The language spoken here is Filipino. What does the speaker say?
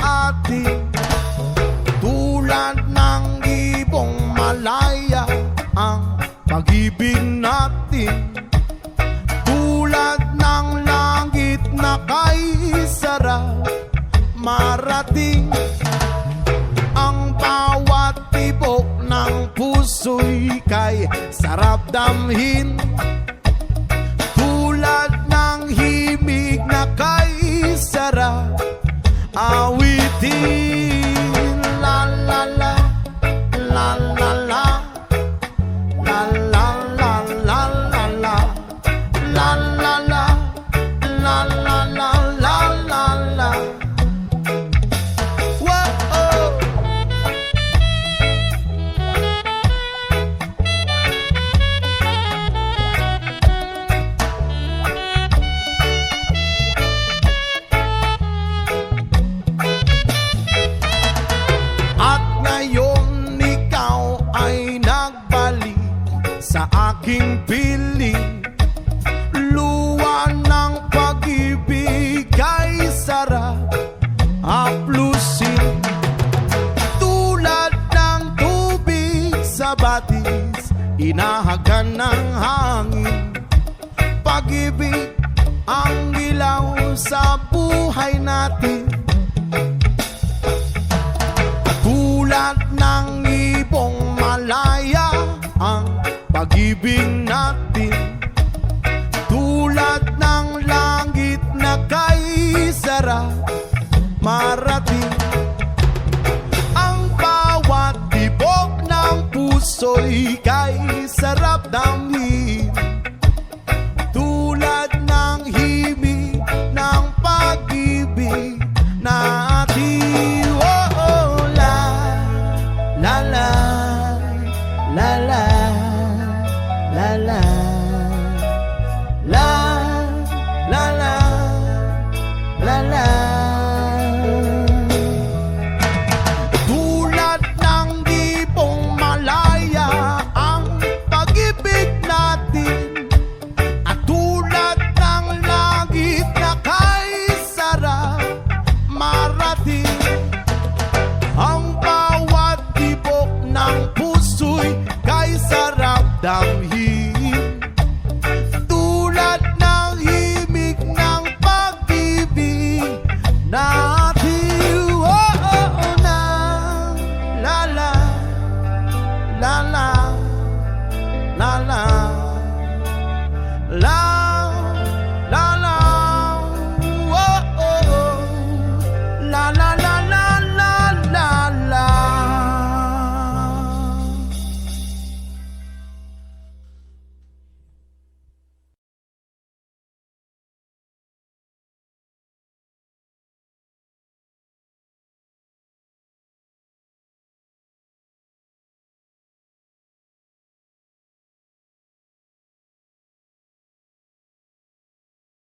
atin. Tulad ng ibong malaya ang pag-ibig natin. Tulad ng langit na kay sarap marating. Ang bawat tibok ng puso'y kay sarap damhin. Tulad ng himig na kay sarap awitin. La la la, la la la, la la la la la la, la la la, la la la la la la. Whoa. At ngayon ikaw ay nagbalik sa aking piling. Luwa ng pag-ibig ay sarap haplusin. Tulad ng tubig sa batis, inahagan ng hangin. Pag-ibig ang ilaw sa buhay natin. Tulad ng ibong malaya ang pag-ibig natin. Tulad ng langit na kay sarap marating. Ang bawat tibok ng puso'y kay sarap damhin.